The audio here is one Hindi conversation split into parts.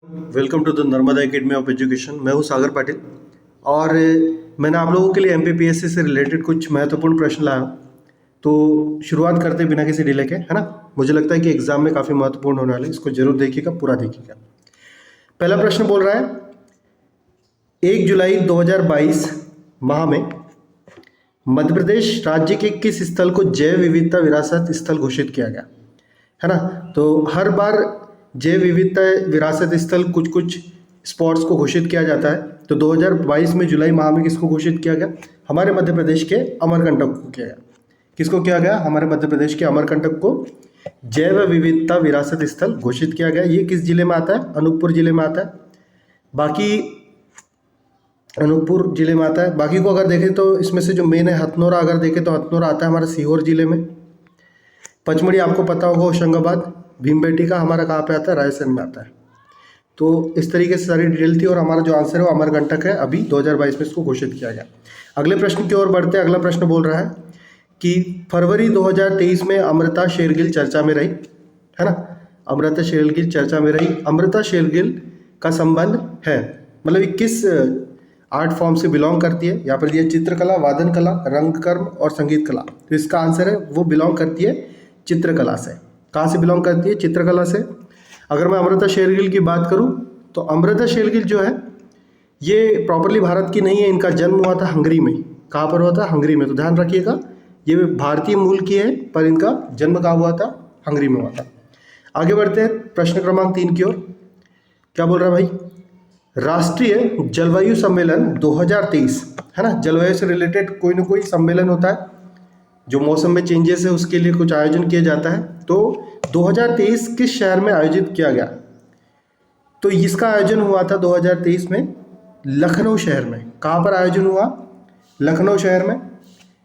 Welcome to the Narmada academy of education. मैं हूं सागर पाटिल और मैंने आप लोगों के लिए एमपीपीएससी से रिलेटेड कुछ महत्वपूर्ण प्रश्न लाया हूं। तो शुरुआत करते बिना किसी डिले के, है ना। मुझे लगता है कि एग्जाम में काफ़ी महत्वपूर्ण होने वाला है, इसको जरूर देखिएगा, पूरा देखिएगा। पहला प्रश्न बोल रहा है 1 जुलाई 2022 माह में मध्य प्रदेश राज्य के किस स्थल को जैव विविधता विरासत स्थल घोषित किया गया, है ना। तो हर बार जैव विविधता विरासत स्थल कुछ कुछ स्पॉट्स को घोषित किया जाता है। तो 2022 में जुलाई माह में किसको घोषित किया गया? हमारे मध्य प्रदेश के अमरकंटक को किया गया। किसको किया गया? हमारे मध्य प्रदेश के अमरकंटक को जैव विविधता विरासत स्थल घोषित किया गया। ये किस जिले में आता है? अनूपपुर जिले में आता है। बाकी अनूपपुर जिले में आता है। बाकी को अगर देखें तो इसमें से जो मेन है हथनोरा, अगर देखें तो हथनोरा आता है हमारे सीहोर जिले में। पचमढ़ी आपको पता होगा होशंगाबाद। भीमबेटका हमारा कहाँ पे आता है? रायसेन में आता है। तो इस तरीके से सारी डिटेल थी और हमारा जो आंसर है वो अमरकंटक है। अभी 2022 में इसको घोषित किया गया। अगले प्रश्न की ओर बढ़ते हैं। अगला प्रश्न बोल रहा है कि फरवरी 2023 में अमृता शेरगिल चर्चा में रही, है ना। अमृता शेरगिल चर्चा में रही। अमृता शेरगिल का संबंध है, मतलब ये किस आर्ट फॉर्म से बिलोंग करती है? यहाँ पर दिया चित्रकला, वादन कला, रंगकर्म और संगीत कला। तो इसका आंसर है वो बिलोंग करती है चित्रकला से। कहाँ से बिलोंग करती है? चित्रकला से। अगर मैं अमृता शेरगिल की बात करूं तो अमृता शेरगिल जो है ये प्रॉपरली भारत की नहीं है। इनका जन्म हुआ था हंगरी में। कहाँ पर हुआ था? हंगरी में। तो ध्यान रखिएगा, ये भारतीय मूल की है पर इनका जन्म कहाँ हुआ था? हंगरी में हुआ था। आगे बढ़ते हैं प्रश्न क्रमांक 3 की ओर। क्या बोल रहा है भाई? राष्ट्रीय जलवायु सम्मेलन 2023, है ना। जलवायु से रिलेटेड कोई ना कोई सम्मेलन होता है, जो मौसम में चेंजेस है उसके लिए कुछ आयोजन किया जाता है। तो 2023 किस शहर में आयोजित किया गया? तो इसका आयोजन हुआ था 2023 में लखनऊ शहर में। कहाँ पर आयोजन हुआ? लखनऊ शहर में।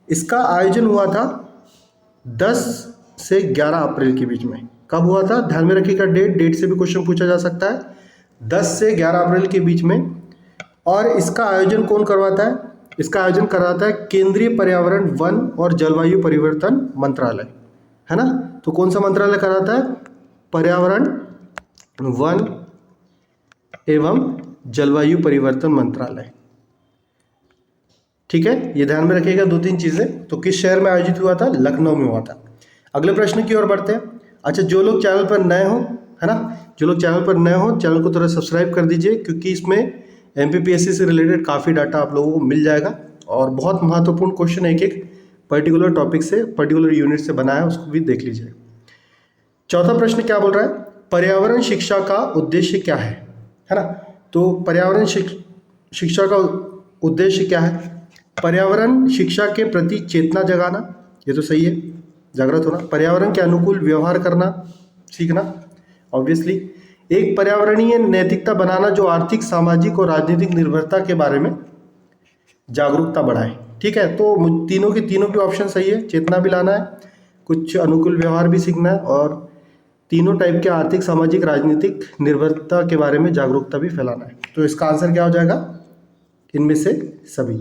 इसका आयोजन हुआ था 10 से 11 अप्रैल के बीच में। कब हुआ था? ध्यान में रखिएगा, डेट से भी क्वेश्चन पूछा जा सकता है। 10 से 11 अप्रैल के बीच में। और इसका आयोजन कौन करवाता है? इसका आयोजन कराता है केंद्रीय पर्यावरण, वन और जलवायु परिवर्तन मंत्रालय, है ना। तो कौन सा मंत्रालय कराता है? पर्यावरण, वन एवं जलवायु परिवर्तन मंत्रालय। ठीक है, ये ध्यान में रखिएगा 2-3 चीजें। तो किस शहर में आयोजित हुआ था? लखनऊ में हुआ था। अगले प्रश्न की ओर बढ़ते हैं। अच्छा, जो लोग चैनल पर नए हो, है ना, जो लोग चैनल पर नए हो, चैनल को थोड़ा सब्सक्राइब कर दीजिए, क्योंकि इसमें एमपीपीएससी से रिलेटेड काफ़ी डाटा आप लोगों को मिल जाएगा और बहुत महत्वपूर्ण क्वेश्चन एक एक पर्टिकुलर टॉपिक से, पर्टिकुलर यूनिट से बना है, उसको भी देख लीजिए। चौथा प्रश्न क्या बोल रहा है? पर्यावरण शिक्षा का उद्देश्य क्या है ना। तो पर्यावरण शिक्षा का उद्देश्य क्या है? पर्यावरण शिक्षा के प्रति चेतना जगाना, ये तो सही है, जागृत होना। पर्यावरण के अनुकूल व्यवहार करना सीखना, ऑब्वियसली। एक पर्यावरणीय नैतिकता बनाना जो आर्थिक, सामाजिक और राजनीतिक निर्भरता के बारे में जागरूकता बढ़ाए। ठीक है, तो तीनों भी ऑप्शन सही है। चेतना भी लाना है, कुछ अनुकूल व्यवहार भी सीखना है और तीनों टाइप के आर्थिक, सामाजिक, राजनीतिक निर्भरता के बारे में जागरूकता भी फैलाना है। तो इसका आंसर क्या हो जाएगा? इनमें से सभी।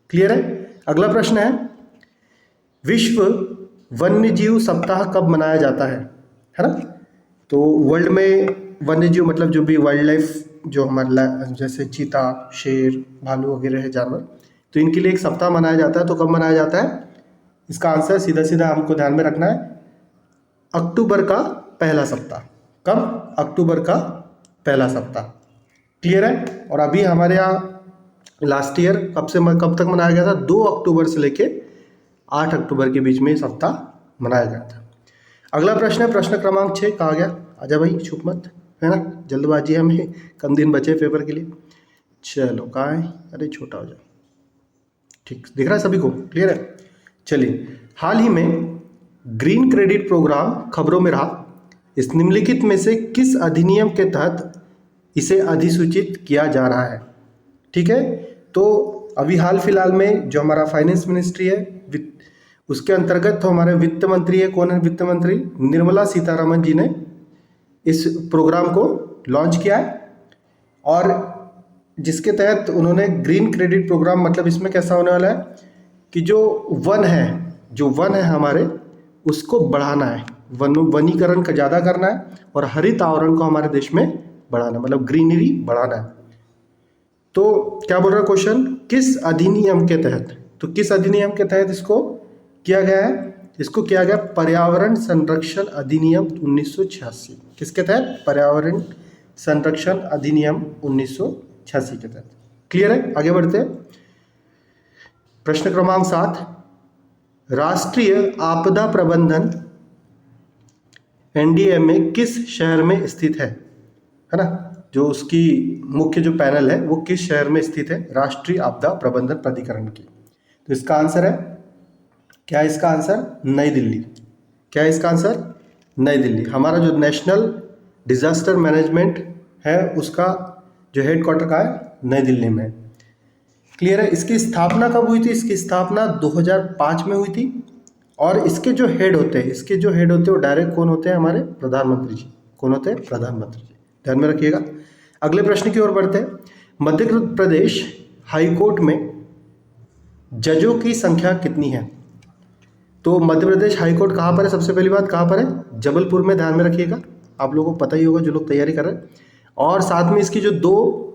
क्लियर है? अगला प्रश्न है विश्व वन्यजीव सप्ताह कब मनाया जाता है ना। तो वर्ल्ड में वन्यजीव मतलब जो भी वाइल्ड लाइफ, जो हमारे जैसे चीता, शेर, भालू वगैरह है जानवर, तो इनके लिए एक सप्ताह मनाया जाता है। तो कब मनाया जाता है? इसका आंसर सीधा सीधा हमको ध्यान में रखना है, अक्टूबर का पहला सप्ताह। कब? अक्टूबर का पहला सप्ताह। क्लियर है? और अभी हमारे यहाँ लास्ट ईयर कब तक मनाया गया था? 2 अक्टूबर से लेके 8 अक्टूबर के बीच में सप्ताह मनाया गया था। अगला प्रश्न है प्रश्न क्रमांक 6। कहा गया? आजा भाई, छुप मत, है ना, जल्दबाजी है, हमें कम दिन बचे पेपर के लिए। चलो, कहाँ है? अरे छोटा हो जाए, ठीक दिख रहा है सभी को? क्लियर है? चलिए, हाल ही में ग्रीन क्रेडिट प्रोग्राम खबरों में रहा। इस निम्नलिखित में से किस अधिनियम के तहत इसे अधिसूचित किया जा रहा है? ठीक है, तो अभी हाल फिलहाल में जो हमारा फाइनेंस मिनिस्ट्री है, उसके अंतर्गत तो हमारे वित्त मंत्री है। कौन है वित्त मंत्री? निर्मला सीतारमण जी ने इस प्रोग्राम को लॉन्च किया है और जिसके तहत उन्होंने ग्रीन क्रेडिट प्रोग्राम, मतलब इसमें कैसा होने वाला है कि जो वन है हमारे, उसको बढ़ाना है, वनीकरण का ज़्यादा करना है और हरित आवरण को हमारे देश में बढ़ाना, मतलब ग्रीनरी बढ़ाना है। तो क्या बोल रहा है क्वेश्चन, किस अधिनियम के तहत, तो किस अधिनियम के तहत इसको किया गया है, इसको किया गया पर्यावरण संरक्षण अधिनियम 1986। किसके तहत, पर्यावरण संरक्षण अधिनियम 1986 के तहत। क्लियर है, आगे बढ़ते हैं। प्रश्न क्रमांक 7, राष्ट्रीय आपदा प्रबंधन एनडीएमए किस शहर में स्थित है ना, जो उसकी मुख्य जो पैनल है वो किस शहर में स्थित है, राष्ट्रीय आपदा प्रबंधन प्राधिकरण की। तो इसका आंसर है, क्या है इसका आंसर, नई दिल्ली। क्या है इसका आंसर, नई दिल्ली। हमारा जो नेशनल डिजास्टर मैनेजमेंट है उसका जो हेडक्वार्टर का है, नई दिल्ली में। क्लियर है। इसकी स्थापना कब हुई थी, इसकी स्थापना 2005 में हुई थी। और इसके जो हेड होते हैं, इसके जो हेड होते हैं वो डायरेक्ट कौन होते हैं, हमारे प्रधानमंत्री जी। कौन होते हैं, प्रधानमंत्री जी, ध्यान में रखिएगा। अगले प्रश्न की ओर बढ़ते हैं। मध्य प्रदेश हाईकोर्ट में जजों की संख्या कितनी है। तो मध्य प्रदेश हाईकोर्ट कहाँ पर है, सबसे पहली बात कहाँ पर है, जबलपुर में, ध्यान में रखिएगा। आप लोगों को पता ही होगा जो लोग तैयारी कर रहे हैं। और साथ में इसकी जो 2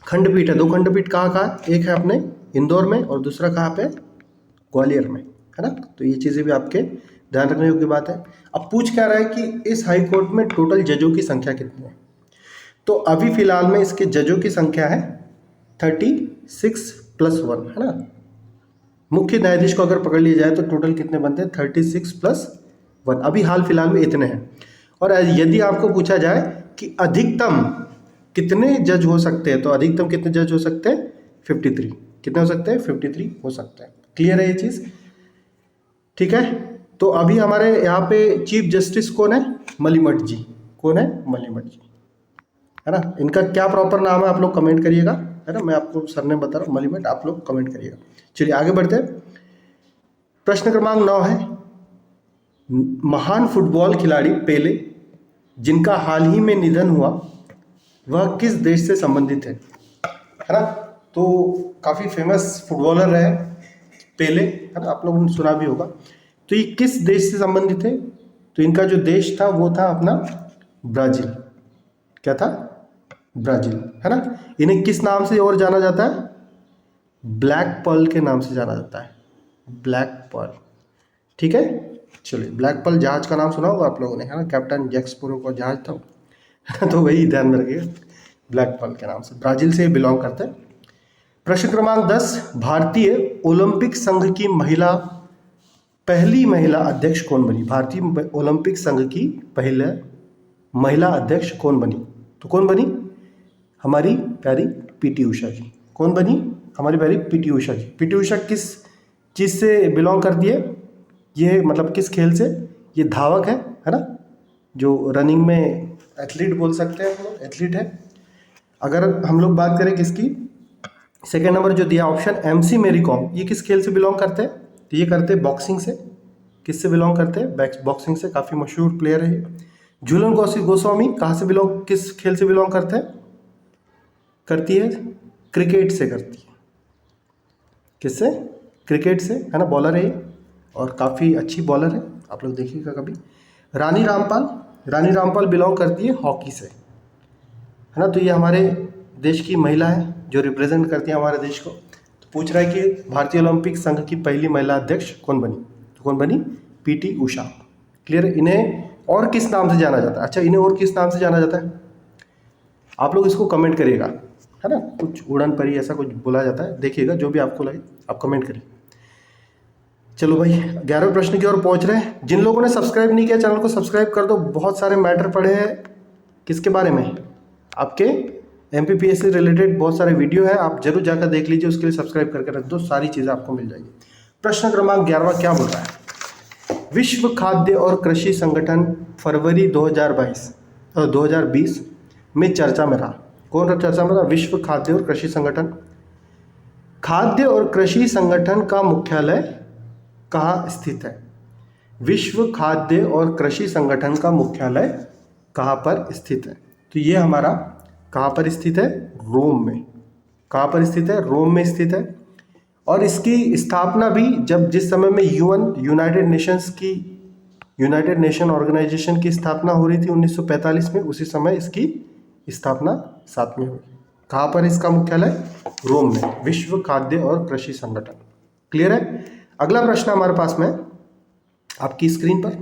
खंडपीठ है, 2 खंडपीठ कहाँ कहाँ, एक है अपने इंदौर में और दूसरा कहाँ पे, ग्वालियर में, है ना। तो ये चीज़ें भी आपके ध्यान रखने योग्य बात है। अब पूछ क्या रहा है कि इस हाई कोर्ट में टोटल जजों की संख्या कितनी है। तो अभी फिलहाल में इसके जजों की संख्या है 36 + 1, है ना। मुख्य न्यायाधीश को अगर पकड़ लिया जाए तो टोटल कितने बनते हैं, 36 + 1। अभी हाल फिलहाल में इतने हैं। और यदि आपको पूछा जाए कि अधिकतम कितने जज हो सकते हैं, तो अधिकतम कितने जज हो सकते हैं, 53। कितने हो सकते हैं, 53 हो सकते हैं। क्लियर है ये चीज़, ठीक है। तो अभी हमारे यहाँ पे चीफ जस्टिस कौन है, मलिमठ जी। कौन है, मलिमठ जी, है ना। इनका क्या प्रॉपर नाम है आप लोग कमेंट करिएगा, है ना। मैं आपको सरनेम बता रहा हूँ, मलिमठ, आप लोग कमेंट करिएगा। चलिए आगे बढ़ते हैं। प्रश्न क्रमांक 9 है, महान फुटबॉल खिलाड़ी पेले जिनका हाल ही में निधन हुआ वह किस देश से संबंधित है ना। तो काफ़ी फेमस फुटबॉलर रहे पेले, है ना, आप लोगों ने सुना भी होगा। तो ये किस देश से संबंधित है, तो इनका जो देश था वो था अपना ब्राज़ील। क्या था, ब्राज़ील, है ना। इन्हें किस नाम से और जाना जाता है, ब्लैक पर्ल के नाम से जाना जाता है, ब्लैक पर्ल, ठीक है। चलिए, ब्लैक पर्ल जहाज का नाम सुना होगा आप लोगों ने, है ना, कैप्टन जैक स्पैरो का जहाज था तो वही ध्यान में रखिएगा, ब्लैक पर्ल के नाम से, ब्राज़ील से बिलोंग करते हैं। प्रश्न क्रमांक 10, भारतीय ओलंपिक संघ की पहली महिला अध्यक्ष कौन बनी। भारतीय ओलंपिक संघ की पहले महिला अध्यक्ष कौन बनी, तो कौन बनी, हमारी प्यारी पीटी उषा जी। कौन बनी, हमारी प्यारी पीटी उषा जी। पीटी उषा किस चीज़ से बिलोंग करती है, ये मतलब किस खेल से, ये धावक है ना, जो रनिंग में एथलीट बोल सकते हैं हम लोग, एथलीट है। अगर हम लोग बात करें किसकी, सेकेंड नंबर जो दिया ऑप्शन, MC मेरी कॉम, ये किस खेल से बिलोंग करते हैं, तो ये करते हैं बॉक्सिंग से। किससे बिलोंग करते हैं, बॉक्सिंग से, काफ़ी मशहूर प्लेयर है। झूलन गोस्वामी कहाँ से बिलोंग, किस खेल से बिलोंग करते हैं, करती है क्रिकेट से, करती है किससे, क्रिकेट से, है ना, बॉलर है और काफ़ी अच्छी बॉलर है, आप लोग देखिएगा कभी। रानी रामपाल बिलोंग करती है हॉकी से, है ना। तो ये हमारे देश की महिला है जो रिप्रेजेंट करती है हमारे देश को। तो पूछ रहा है कि भारतीय ओलंपिक संघ की पहली महिला अध्यक्ष कौन बनी, तो कौन बनी, पीटी उषा। क्लियर है। इन्हें और किस नाम से जाना जाता है, अच्छा इन्हें और किस नाम से जाना जाता है, आप लोग इसको कमेंट करिएगा, है ना। कुछ उड़न परी ऐसा कुछ बोला जाता है, देखिएगा जो भी आपको लगे आप कमेंट करिए। चलो भाई 11वें प्रश्न की ओर पहुंच रहे हैं। जिन लोगों ने सब्सक्राइब नहीं किया चैनल को सब्सक्राइब कर दो। बहुत सारे मैटर पड़े हैं किसके बारे में, आपके MPPS से रिलेटेड बहुत सारे वीडियो है, आप जरूर जाकर देख लीजिए, उसके लिए सब्सक्राइब करके रख दो, सारी चीज़ें आपको मिल जाएगी। प्रश्न क्रमांक 11वां क्या बोल रहा है, विश्व खाद्य और कृषि संगठन फरवरी 2020 में चर्चा में रहा। कौन चर्चा में रहा, विश्व खाद्य और कृषि संगठन। खाद्य और कृषि संगठन का मुख्यालय कहाँ स्थित है, विश्व खाद्य और कृषि संगठन का मुख्यालय कहाँ पर स्थित है, तो ये हमारा कहाँ पर स्थित है, रोम में। कहाँ पर स्थित है, रोम में स्थित है। और इसकी स्थापना भी जिस समय में यूनाइटेड नेशन ऑर्गेनाइजेशन की स्थापना हो रही थी 1945 में, उसी समय इसकी स्थापना 7 में हुई। कहाँ पर इसका मुख्यालय? रोम में, विश्व खाद्य और कृषि संगठन। क्लियर है? अगला प्रश्न हमारे पास में आपकी स्क्रीन पर,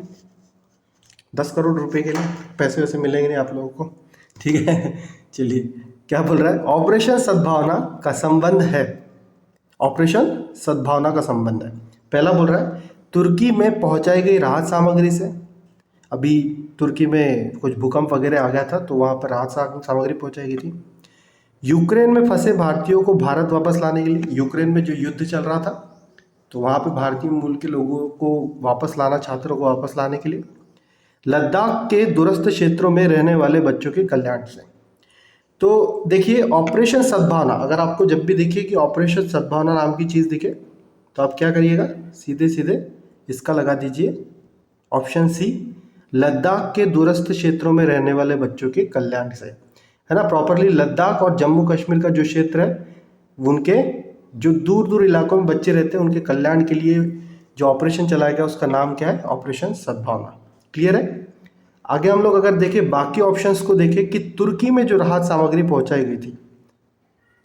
10 करोड़ रुपए के लिए पैसे वैसे मिलेंगे नहीं आप लोगों को, ठीक है। चलिए, क्या बोल रहा है? ऑपरेशन सद्भावना का संबंध है, ऑपरेशन सद्भावना का संबंध है। पहला बोल रहा है तुर्की में पहुंचाई गई राहत सामग्री से। अभी तुर्की में कुछ भूकंप वगैरह आ गया था तो वहाँ पर राहत सामग्री पहुंचाई गई थी। यूक्रेन में फंसे भारतीयों को भारत वापस लाने के लिए, यूक्रेन में जो युद्ध चल रहा था तो वहाँ पे भारतीय मूल के लोगों को वापस लाना, छात्रों को वापस लाने के लिए। लद्दाख के दूरस्थ क्षेत्रों में रहने वाले बच्चों के कल्याण से। तो देखिए ऑपरेशन सद्भावना, अगर आपको जब भी देखिए कि ऑपरेशन सद्भावना नाम की चीज़ दिखे तो आप क्या करिएगा, सीधे सीधे इसका लगा दीजिए ऑप्शन सी, लद्दाख के दूरस्थ क्षेत्रों में रहने वाले बच्चों के कल्याण से, है ना। प्रॉपरली लद्दाख और जम्मू कश्मीर का जो क्षेत्र है, उनके जो दूर दूर इलाकों में बच्चे रहते हैं उनके कल्याण के लिए जो ऑपरेशन चलाया गया उसका नाम क्या है? ऑपरेशन सद्भावना। क्लियर है? आगे हम लोग अगर देखें बाकी ऑप्शंस को देखें कि तुर्की में जो राहत सामग्री पहुंचाई गई थी,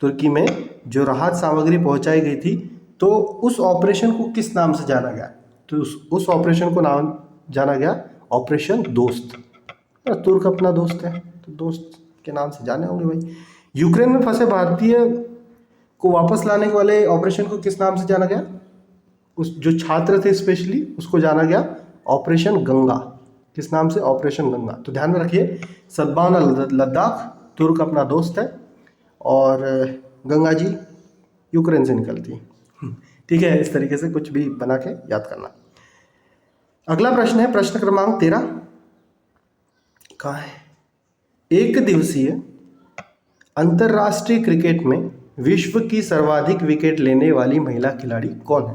तुर्की में जो राहत सामग्री पहुंचाई गई थी तो उस ऑपरेशन को किस नाम से जाना गया? तो उस ऑपरेशन को नाम जाना गया ऑपरेशन दोस्त। तुर्क अपना दोस्त है तो दोस्त के नाम से जाने होंगे भाई। यूक्रेन में फंसे भारतीय को वापस लाने वाले ऑपरेशन को किस नाम से जाना गया? उस जो छात्र थे स्पेशली उसको जाना गया ऑपरेशन गंगा। किस नाम से? ऑपरेशन गंगा। तो ध्यान में रखिए सद्भावना लद्दाख, तुर्क अपना दोस्त है और गंगा जी यूक्रेन से निकलती है, ठीक है। इस तरीके से कुछ भी बना के याद करना। अगला प्रश्न है प्रश्न क्रमांक 13। कहाँ है? एक दिवसीय अंतरराष्ट्रीय क्रिकेट में विश्व की सर्वाधिक विकेट लेने वाली महिला खिलाड़ी कौन है?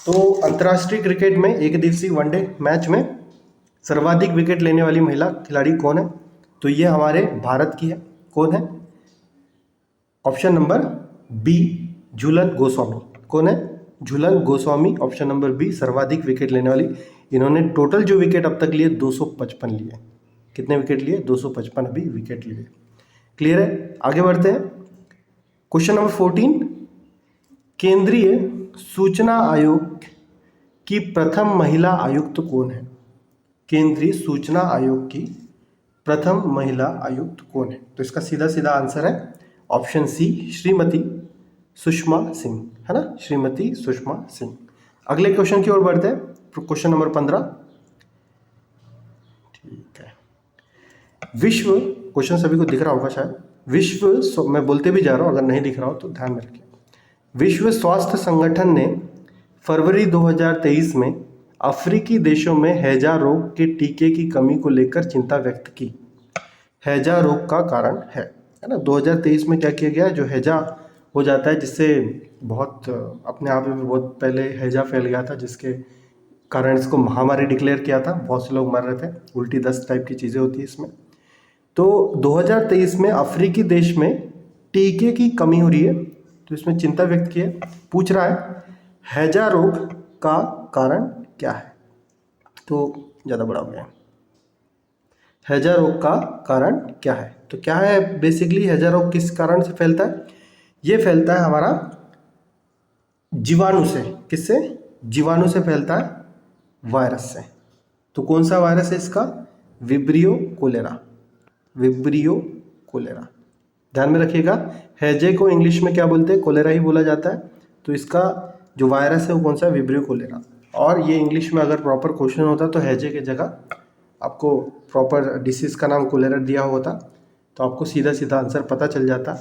तो अंतर्राष्ट्रीय क्रिकेट में एक दिवसीय वनडे मैच में सर्वाधिक विकेट लेने वाली महिला खिलाड़ी कौन है? तो ये हमारे भारत की है। कौन है? Option number B, Jhulan Goswami. कौन है? Jhulan Goswami. Option number B, सर्वाधिक विकेट लेने वाली। इन्होंने टोटल जो विकेट अब तक लिए 255 लिए। कितने विकेट लिए? 255 अभी विकेट लिए। क्लियर है? आगे बढ़ते हैं। क्वेश्चन नंबर 14, केंद्रीय सूचना आयोग की प्रथम महिला आयुक्त कौन है? केंद्रीय सूचना आयोग की प्रथम महिला आयुक्त कौन है? तो इसका सीधा सीधा आंसर है ऑप्शन सी, श्रीमती सुषमा सिंह, है ना, श्रीमती सुषमा सिंह। अगले क्वेश्चन की ओर बढ़ते हैं, क्वेश्चन नंबर 15। ठीक है, विश्व, क्वेश्चन सभी को दिख रहा होगा शायद। विश्व, मैं बोलते भी जा रहा हूं, अगर नहीं दिख रहा हो तो ध्यान में रखिए। विश्व स्वास्थ्य संगठन ने फरवरी 2023 में अफ्रीकी देशों में हैजा रोग के टीके की कमी को लेकर चिंता व्यक्त की। हैजा रोग का कारण है ना। 2023 में क्या किया गया? जो हैजा हो जाता है, जिससे बहुत अपने आप में बहुत पहले हैजा फैल गया था, जिसके कारण इसको महामारी डिक्लेयर किया था। बहुत से लोग मर रहे थे, उल्टी दस्त टाइप की चीज़ें होती है इसमें। तो 2023 में अफ्रीकी देश में टीके की कमी हो रही है, तो इसमें चिंता व्यक्त की है। पूछ रहा है हैजा रोग का कारण क्या है? तो ज़्यादा बड़ा हो गया। हैजा रोग का कारण क्या है? तो क्या है बेसिकली, हैजा रोग किस कारण से फैलता है? ये फैलता है हमारा जीवाणु से। किससे? जीवाणु से फैलता है, वायरस से। तो कौन सा वायरस है इसका? Vibrio cholera. विब्रियो कोलेरा, ध्यान में रखिएगा। हैजे को इंग्लिश में क्या बोलते हैं? कोलेरा ही बोला जाता है। तो इसका जो वायरस है वो कौन सा? Vibrio cholera. और ये इंग्लिश में अगर प्रॉपर क्वेश्चन होता तो हैजे की जगह आपको प्रॉपर डिसीज़ का नाम कोलेरा दिया होता तो आपको सीधा सीधा आंसर पता चल जाता।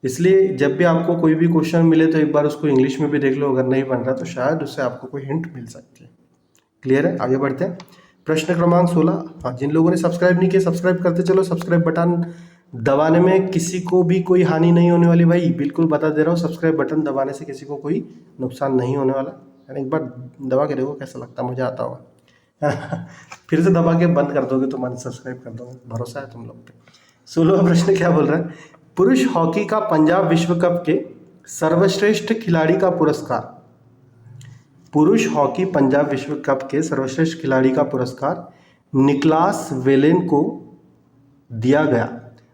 इसलिए जब भी आपको कोई भी क्वेश्चन मिले तो एक बार उसको इंग्लिश में भी देख लो, अगर नहीं बन रहा तो शायद उससे आपको कोई हिंट मिल सकती है। क्लियर है? आगे बढ़ते हैं। प्रश्न क्रमांक 16। हाँ, जिन लोगों ने सब्सक्राइब नहीं किया सब्सक्राइब करते चलो। सब्सक्राइब बटन दबाने में किसी को भी कोई हानि नहीं होने वाली भाई, बिल्कुल बता दे रहा हूँ। सब्सक्राइब बटन दबाने से किसी को कोई नुकसान नहीं होने वाला। यानी एक बार दबा के देखो कैसा लगता है, मुझे आता होगा। फिर से दबा के बंद कर दोगे तो मैं सब्सक्राइब कर दूँगा, भरोसा है तुम लोग पे। 16वां प्रश्न क्या बोल रहा है? पुरुष हॉकी का पंजाब विश्व कप के सर्वश्रेष्ठ खिलाड़ी का पुरस्कार। पुरुष हॉकी पंजाब विश्व कप के सर्वश्रेष्ठ खिलाड़ी का पुरस्कार निकलास वेलेन को दिया गया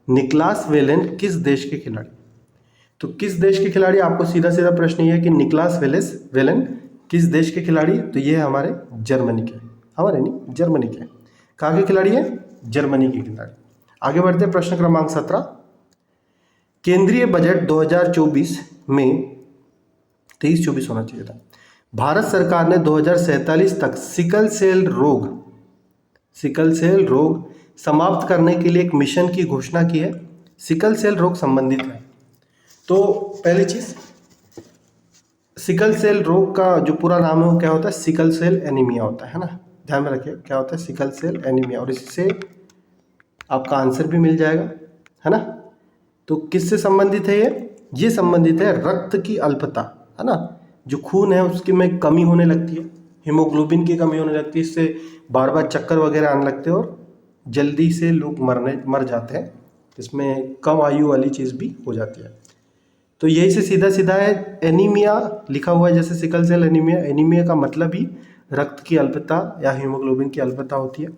निकलास वेलेन किस देश के खिलाड़ी? तो किस देश के खिलाड़ी, आपको सीधा सीधा प्रश्न ये है कि निकलास वेलेन किस देश के खिलाड़ी? तो ये है हमारे जर्मनी के, हमारे नहीं जर्मनी के। कहाँ के खिलाड़ी है? जर्मनी के खिलाड़ी। आगे बढ़ते हैं, प्रश्न क्रमांक 17। केंद्रीय बजट 2024 में 23-24 होना चाहिए था। भारत सरकार ने 2047 तक सिकल सेल रोग समाप्त करने के लिए एक मिशन की घोषणा की है। सिकल सेल रोग संबंधित है। तो पहली चीज, सिकल सेल रोग का जो पूरा नाम है वो क्या होता है? सिकल सेल एनीमिया होता है ना, ध्यान में रखिए क्या होता है? Sickle cell anaemia. और इससे आपका आंसर भी मिल जाएगा, है ना। तो किससे संबंधित है ये संबंधित है रक्त की अल्पता, है ना। जो खून है उसकी में कमी होने लगती है, हीमोग्लोबिन की कमी होने लगती है, इससे बार बार चक्कर वगैरह आने लगते हैं और जल्दी से लोग मर जाते हैं। इसमें कम आयु वाली चीज़ भी हो जाती है। तो यही से सीधा सीधा है, एनीमिया लिखा हुआ है जैसे सिकल सेल एनीमिया। एनीमिया का मतलब ही रक्त की अल्पता या हीमोग्लोबिन की अल्पता होती है।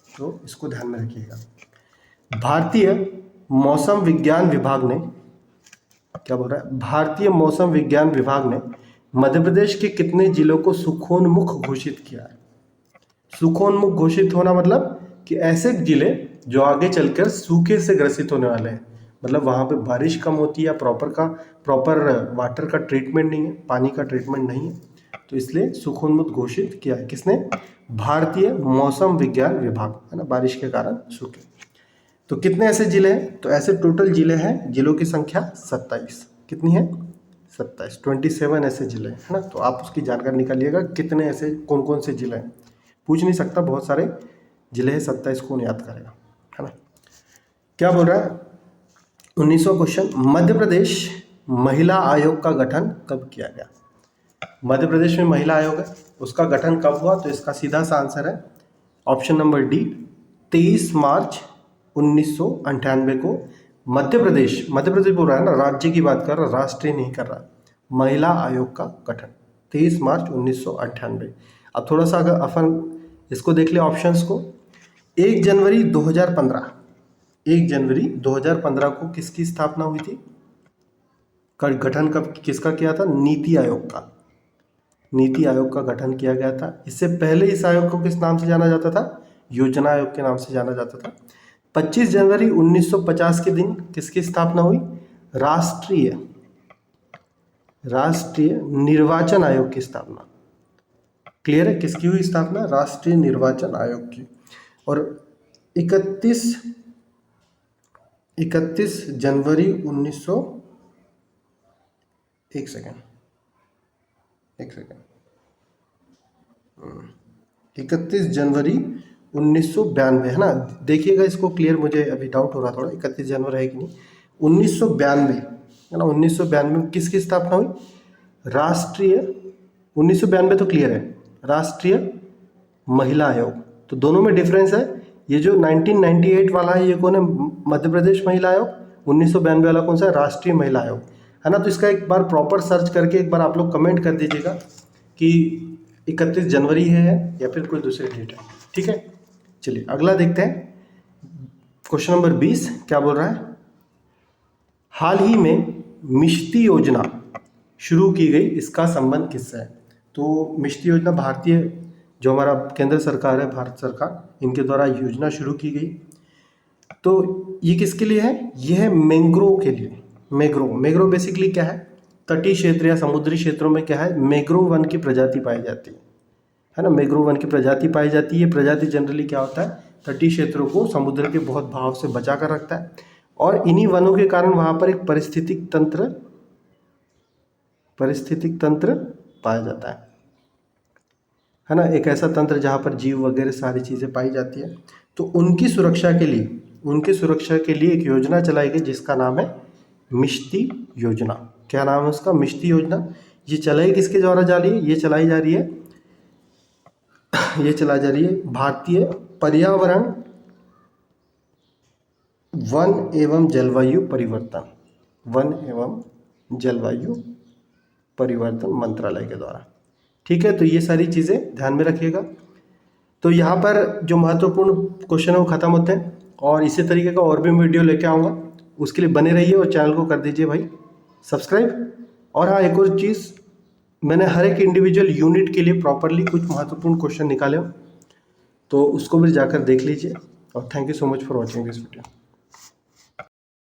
तो इसको ध्यान में रखिएगा। भारतीय मौसम विज्ञान विभाग ने क्या बोल रहा है? भारतीय मौसम विज्ञान विभाग ने मध्य प्रदेश के कितने जिलों को सुखोन्मुख घोषित किया है? सुखोन्मुख घोषित होना मतलब कि ऐसे जिले जो आगे चलकर सूखे से ग्रसित होने वाले हैं, मतलब वहाँ पे बारिश कम होती है या प्रॉपर वाटर का ट्रीटमेंट नहीं है, पानी का ट्रीटमेंट नहीं है, तो इसलिए सुखोन्मुख घोषित किया है। किसने? भारतीय मौसम विज्ञान विभाग, है ना, बारिश के कारण सूखे। तो कितने ऐसे जिले हैं? तो ऐसे टोटल जिले हैं, जिलों की संख्या 27। कितनी है? 27 ऐसे जिले हैं, है ना। तो आप उसकी जानकारी निकालिएगा, कितने ऐसे कौन कौन से जिले हैं। पूछ नहीं सकता, बहुत सारे जिले हैं, 27 कौन याद करेगा, है ना। क्या बोल रहा है? 19वां क्वेश्चन, मध्य प्रदेश महिला आयोग का गठन कब किया गया? मध्य प्रदेश में महिला आयोग है, उसका गठन कब हुआ? तो इसका सीधा सा आंसर है ऑप्शन नंबर डी, 23 मार्च 1998 को मध्य प्रदेश बोल रहा है ना, राज्य की बात कर रहा, राष्ट्रीय नहीं कर रहा। महिला आयोग का गठन 23 मार्च 1998। अब थोड़ा सा अगर अपन इसको देख ले ऑप्शंस को, 1 जनवरी 2015 को किसकी स्थापना हुई थी? गठन कब किसका किया था? नीति आयोग का गठन किया गया था। इससे पहले इस आयोग को किस नाम से जाना जाता था? योजना आयोग के नाम से जाना जाता था। 25 जनवरी 1950 के दिन किसकी स्थापना हुई? राष्ट्रीय निर्वाचन आयोग की स्थापना। क्लियर है? किसकी हुई स्थापना? राष्ट्रीय निर्वाचन आयोग की। और 31 जनवरी 1992, है ना। देखिएगा इसको क्लियर, मुझे अभी डाउट हो रहा थोड़ा, 31 जनवरी है कि नहीं। 1992, है ना, 1992 में किसकी स्थापना हुई? 1992 तो क्लियर है, राष्ट्रीय महिला आयोग। तो दोनों में डिफरेंस है। ये जो 1998 वाला है ये कौन है? मध्य प्रदेश महिला आयोग। 1992 वाला कौन सा है? राष्ट्रीय महिला आयोग, है ना। तो इसका एक बार प्रॉपर सर्च करके एक बार आप लोग कमेंट कर दीजिएगा कि 31 जनवरी है या फिर कोई दूसरी डेट है, ठीक है। चलिए अगला देखते हैं, क्वेश्चन नंबर 20 क्या बोल रहा है? हाल ही में मिष्टी योजना शुरू की गई, इसका संबंध किससे है? तो मिष्टी योजना भारतीय जो हमारा केंद्र सरकार है, भारत सरकार, इनके द्वारा योजना शुरू की गई। तो ये किसके लिए है? ये है मैंग्रोव के लिए। मैंग्रोव बेसिकली क्या है? तटीय क्षेत्र या समुद्री क्षेत्रों में क्या है? मैंग्रोव वन की प्रजाति पाई जाती है ना। मैंग्रोव वन की प्रजाति पाई जाती है। ये प्रजाति जनरली क्या होता है? तटीय क्षेत्रों को समुद्र के बहुत बहाव से बचा कर रखता है, और इन्हीं वनों के कारण वहाँ पर एक पारिस्थितिक तंत्र पाया जाता है ना। एक ऐसा तंत्र जहाँ पर जीव वगैरह सारी चीज़ें पाई जाती है। तो उनकी सुरक्षा के लिए एक योजना चलाई गई जिसका नाम है मिष्टी योजना। क्या नाम है उसका? मिष्टी योजना। ये चलाई किसके द्वारा जा रही है? ये चलाई जा रही है भारतीय पर्यावरण, वन एवं जलवायु परिवर्तन मंत्रालय के द्वारा, ठीक है। तो ये सारी चीज़ें ध्यान में रखिएगा। तो यहाँ पर जो महत्वपूर्ण क्वेश्चन है वो खत्म होते हैं, और इसी तरीके का और भी मैं वीडियो लेके आऊँगा, उसके लिए बने रहिए और चैनल को कर दीजिए भाई सब्सक्राइब। और हाँ, एक और चीज़, मैंने हर एक इंडिविजुअल यूनिट के लिए प्रॉपरली कुछ महत्वपूर्ण क्वेश्चन निकाले हो, तो उसको भी जाकर देख लीजिए। और thank you so much for watching this video.